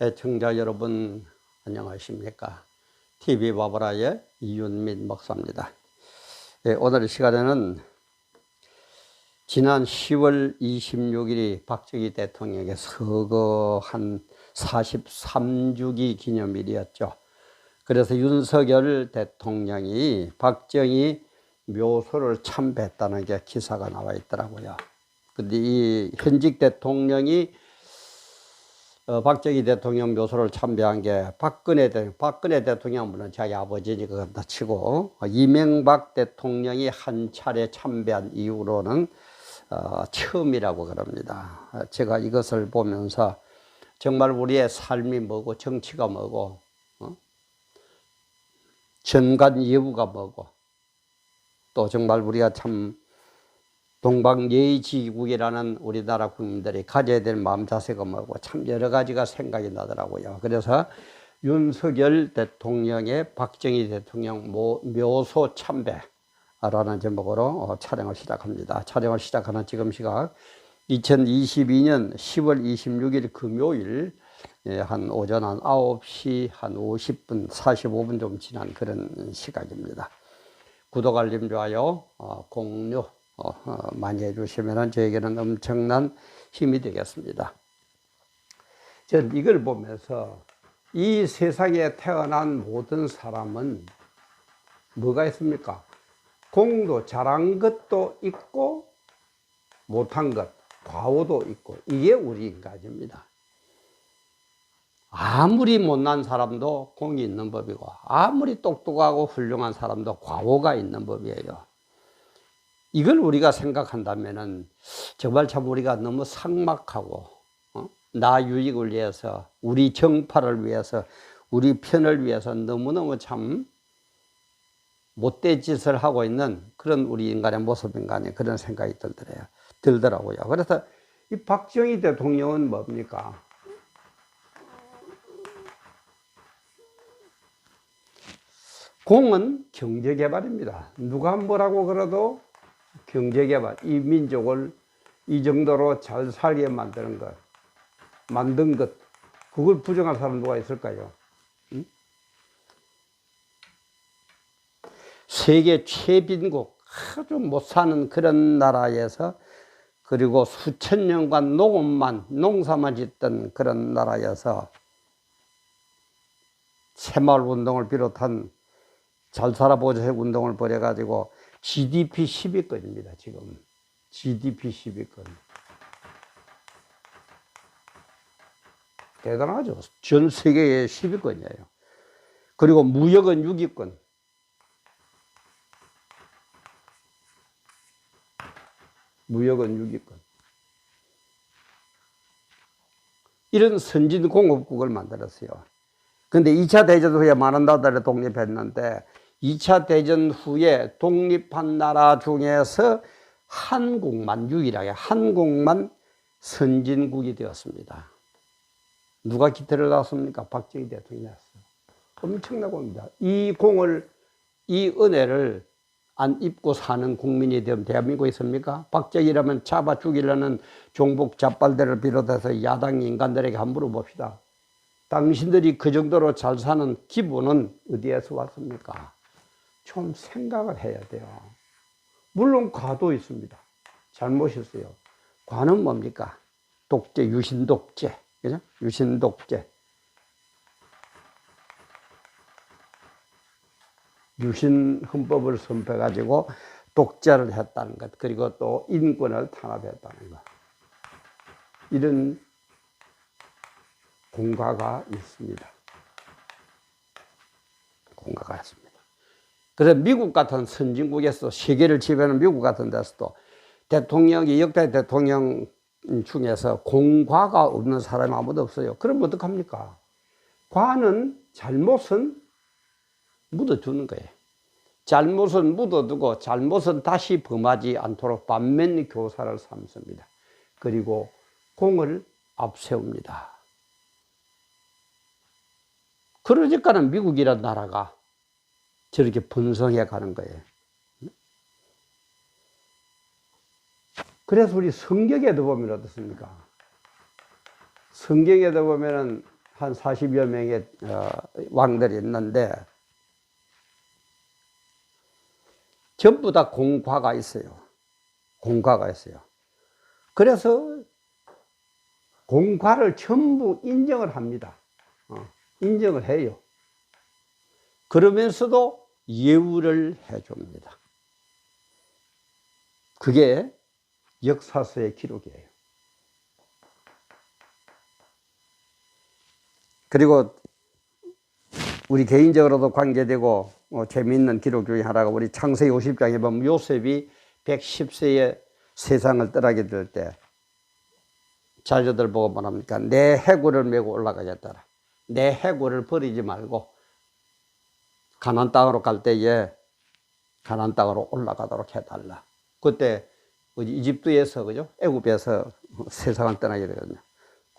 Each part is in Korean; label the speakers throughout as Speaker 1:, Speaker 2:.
Speaker 1: 애청자 여러분 안녕하십니까? TV 바보라의 이윤민 목사입니다. 오늘 시간에는 지난 10월 26일이 박정희 대통령의 서거 한 43주기 기념일이었죠. 그래서 윤석열 대통령이 박정희 묘소를 참배했다는 게 기사가 나와 있더라고요. 근데 이 현직 대통령이 박정희 대통령 묘소를 참배한 게 박근혜 대통령 물론 자기 아버지니까 그렇다 치고 이명박 대통령이 한 차례 참배한 이후로는 처음이라고 그럽니다. 제가 이것을 보면서 정말 우리의 삶이 뭐고 정치가 뭐고 전관예우가 뭐고 또 정말 우리가 참 동방예의지국이라는 우리나라 국민들이 가져야 될 마음 자세가 뭐고 참 여러 가지가 생각이 나더라고요. 그래서 윤석열 대통령의 박정희 대통령 묘소 참배라는 제목으로 촬영을 시작합니다. 촬영을 시작하는 지금 시각 2022년 10월 26일 금요일 한 오전 한 9시 한 50분 45분 좀 지난 그런 시각입니다. 구독, 알림, 좋아요, 공유 많이 해주시면 저에게는 엄청난 힘이 되겠습니다. 저는 이걸 보면서 이 세상에 태어난 모든 사람은 뭐가 있습니까? 공도 잘한 것도 있고 못한 것, 과오도 있고 이게 우리 인간입니다. 아무리 못난 사람도 공이 있는 법이고 아무리 똑똑하고 훌륭한 사람도 과오가 있는 법이에요. 이걸 우리가 생각한다면은 정말 참 우리가 너무 삭막하고 나 유익을 위해서 우리 정파를 위해서 우리 편을 위해서 너무너무 참 못된 짓을 하고 있는 그런 우리 인간의 모습인가 하는 그런 생각이 들더라고요. 그래서 이 박정희 대통령은 뭡니까? 공은 경제개발입니다. 누가 뭐라고 그래도 경제개발, 이 민족을 이 정도로 잘 살게 만든 것, 그걸 부정할 사람 누가 있을까요? 응? 세계 최빈국, 아주 못 사는 그런 나라에서 그리고 수천 년간 농사만 짓던 그런 나라에서 새마을운동을 비롯한 잘 살아보자 운동을 벌여가지고 GDP 10위권입니다, 지금. GDP 10위권. 대단하죠. 전 세계의 10위권이에요. 그리고 무역은 6위권. 무역은 6위권. 이런 선진공업국을 만들었어요. 근데 2차 대전 후에 많은 나라들이 독립했는데 2차 대전 후에 독립한 나라 중에서 유일하게 한국만 선진국이 되었습니다. 누가 기태를 놨습니까? 박정희 대통령이 놨어요. 엄청난 겁니다. 이 은혜를 안 입고 사는 국민이 되면 대한민국에 있습니까? 박정희라면 잡아 죽이려는 종북 잡발들을 비롯해서 야당 인간들에게 한번 물어봅시다. 당신들이 그 정도로 잘 사는 기분은 어디에서 왔습니까? 좀 생각을 해야 돼요. 물론 과도 있습니다. 잘못이 있어요. 과는 뭡니까? 독재, 유신독재. 그죠? 유신독재. 유신헌법을 선포해가지고 독재를 했다는 것. 그리고 또 인권을 탄압했다는 것. 이런 공과가 있습니다. 공과가 있습니다. 그래서 미국 같은 선진국에서 세계를 지배하는 미국 같은 데서도 역대 대통령 중에서 공과가 없는 사람이 아무도 없어요. 그럼 어떡합니까? 잘못은 묻어두는 거예요. 잘못은 묻어두고 잘못은 다시 범하지 않도록 반면 교사를 삼습니다. 그리고 공을 앞세웁니다. 그러니까는 미국이라는 나라가 저렇게 번성해 가는 거예요. 그래서 우리 성경에도 보면 어떻습니까? 성경에도 보면은 한 40여 명의 왕들이 있는데 전부 다 공과가 있어요. 공과가 있어요. 그래서 공과를 전부 인정을 합니다. 인정을 해요. 그러면서도 예우를 해줍니다. 그게 역사서의 기록이에요. 그리고 우리 개인적으로도 관계되고 재미있는 기록 중에 하나가 우리 창세기 50장에 보면 요셉이 110세에 세상을 떠나게 될 때 자녀들 보고 뭐합니까? 내 해골을 메고 올라가겠다라. 내 해골을 버리지 말고 가나안 땅으로 갈 때에 가나안 땅으로 올라가도록 해달라. 그때 이집트에서 그죠? 애굽에서 세상을 떠나게 되거든요.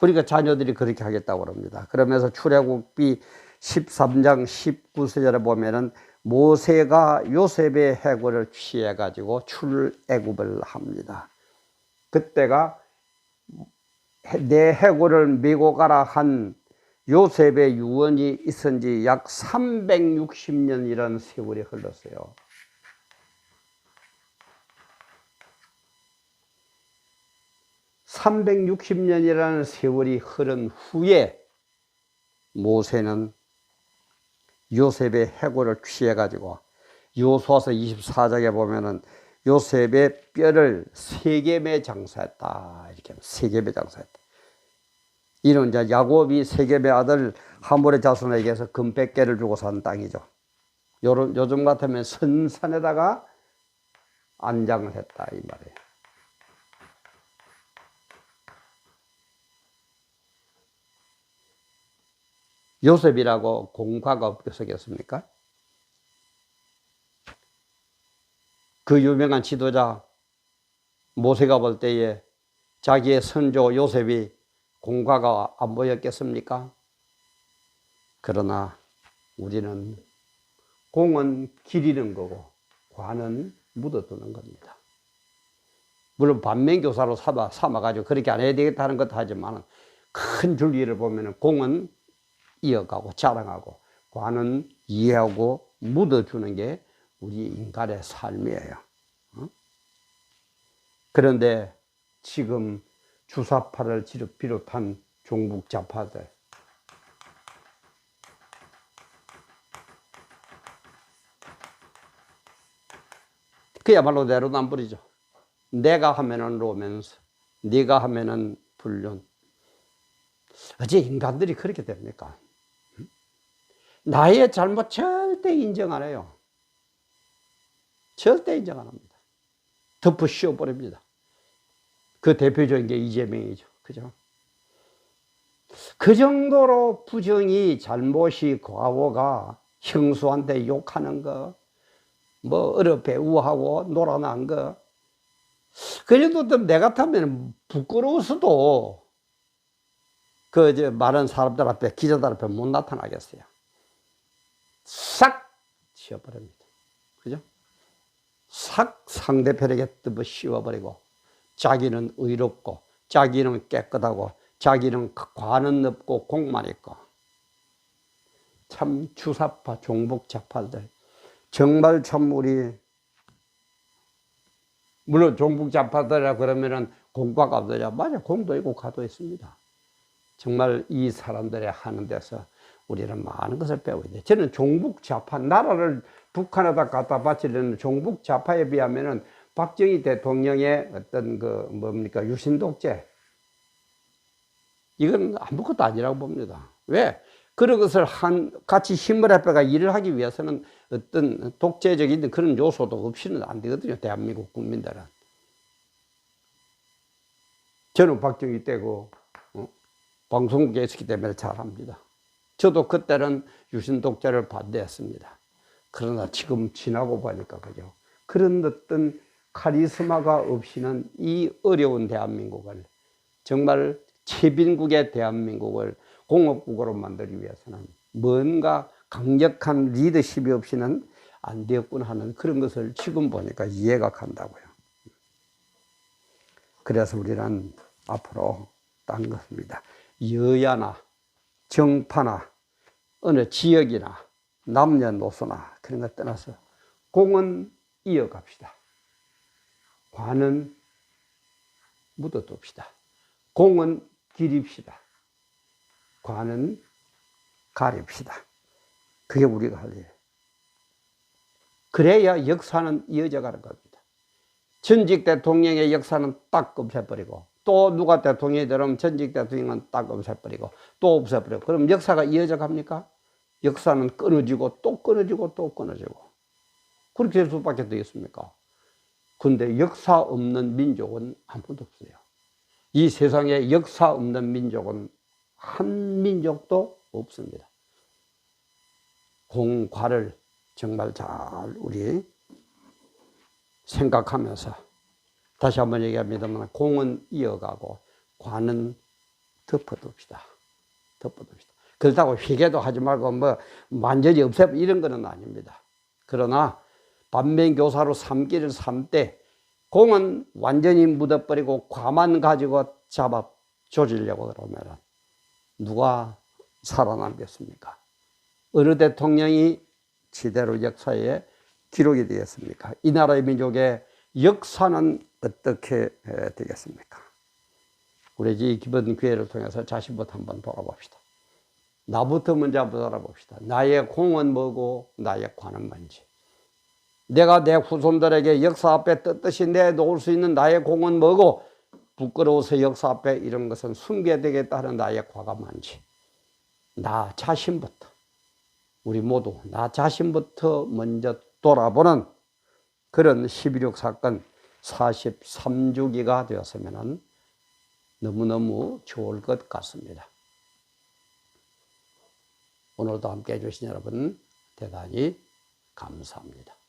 Speaker 1: 그러니까 자녀들이 그렇게 하겠다고 합니다. 그러면서 출애굽기 13장 19절에 보면은 모세가 요셉의 해골을 취해 가지고 출애굽을 합니다. 그때가 내 해골을 메고 가라 한 요셉의 유언이 있은 지 약 360년이라는 세월이 흘렀어요. (360년이라는) 세월이 흐른 후에 모세는 요셉의 해골을 취해 가지고 여호수아서 24장에 보면은 요셉의 뼈를 세겜에 장사했다. 이렇게 세겜에 장사했다. 이는 이제 야곱이 세겜의 아들 하몰의 자손에게서 금 100개를 주고 산 땅이죠. 요즘 같으면 선산에다가 안장을 했다 이 말이에요. 요셉이라고 공과가 없겠습니까? 그 유명한 지도자 모세가 볼 때에 자기의 선조 요셉이 공과가 안 보였겠습니까? 그러나 우리는 공은 기리는 거고 과는 묻어두는 겁니다. 물론 반면교사로 삼아가지고 그렇게 안 해야 되겠다는 것도 하지만 큰 줄기를 보면 공은 이어가고 자랑하고 과는 이해하고 묻어주는 게 우리 인간의 삶이에요. 그런데 지금 주사파를 비롯한 종북 좌파들 그야말로 내로남불이죠. 내가 하면은 로맨스, 네가 하면은 불륜. 어째 인간들이 그렇게 됩니까? 나의 잘못 절대 인정 안 해요. 절대 인정 안 합니다. 덮어 씌워버립니다. 그 대표적인 게 이재명이죠. 그죠? 그 정도로 부정이, 잘못이, 과오가 형수한테 욕하는 거, 뭐, 어렵게 우하고 놀아난 거, 그래도 내 같으면 부끄러워서도 많은 사람들 앞에, 기자들 앞에 못 나타나겠어요. 싹 씌워버립니다. 그죠? 싹 상대편에게 뜯어 씌워버리고, 자기는 의롭고, 자기는 깨끗하고, 자기는 과는 없고, 공만 있고. 참 주사파, 종북 좌파들. 정말 참 우리, 물론 종북 좌파들이라 그러면은 공과가 없느냐. 맞아, 공도 있고 과도 있습니다. 정말 이 사람들이 하는 데서 우리는 많은 것을 배워야 돼. 저는 종북 좌파, 나라를 북한에다 갖다 바치려는 종북 좌파에 비하면은 박정희 대통령의 어떤 뭡니까, 유신독재. 이건 아무것도 아니라고 봅니다. 왜? 그런 것을 같이 힘을 합해가 일을 하기 위해서는 어떤 독재적인 그런 요소도 없이는 안 되거든요. 대한민국 국민들은. 저는 박정희 때고, 방송국에 있었기 때문에 잘 압니다. 저도 그때는 유신독재를 반대했습니다. 그러나 지금 지나고 보니까, 그죠? 그런 어떤 카리스마가 없이는 이 어려운 대한민국을, 정말 최빈국의 대한민국을 공업국으로 만들기 위해서는 뭔가 강력한 리더십이 없이는 안 되었구나 하는 그런 것을 지금 보니까 이해가 간다고요. 그래서 우리는 앞으로 딴 것입니다. 여야나 정파나 어느 지역이나 남녀노소나 그런 것 떠나서 공은 이어갑시다. 관은 묻어둡시다. 공은 기립시다. 관은 가립시다. 그게 우리가 할 일. 그래야 역사는 이어져 가는 겁니다. 전직 대통령의 역사는 딱 없애버리고 또 누가 대통령이 되면 전직 대통령은 딱 없애버리고 또 없애버리고 그럼 역사가 이어져 갑니까? 역사는 끊어지고 또 끊어지고 또 끊어지고 그렇게 될 수밖에 되겠습니까? 근데 역사 없는 민족은 아무도 없어요. 이 세상에 역사 없는 민족은 한 민족도 없습니다. 공과를 정말 잘 우리 생각하면서 다시 한번 얘기합니다만 공은 이어가고 관은 덮어둡시다. 덮어둡시다. 그렇다고 회개도 하지 말고 뭐 완전히 없애고 이런 거는 아닙니다. 그러나 반면교사로 삼기를 삼되 공은 완전히 묻어버리고 과만 가지고 잡아 조지려고 그러면 누가 살아남겠습니까? 어느 대통령이 지대로 역사에 기록이 되겠습니까? 이 나라의 민족의 역사는 어떻게 되겠습니까? 우리 이 기본 기회를 통해서 자신부터 한번 돌아봅시다. 나부터 먼저 한번 돌아봅시다. 나의 공은 뭐고 나의 관은 뭔지. 내가 내 후손들에게 역사 앞에 떳떳이 내놓을 수 있는 나의 공은 뭐고 부끄러워서 역사 앞에 이런 것은 숨겨야 되겠다 하는 나의 과가 뭔지. 나 자신부터 우리 모두 나 자신부터 먼저 돌아보는 그런 12.6 사건 43주기가 되었으면 너무너무 좋을 것 같습니다. 오늘도 함께 해주신 여러분 대단히 감사합니다.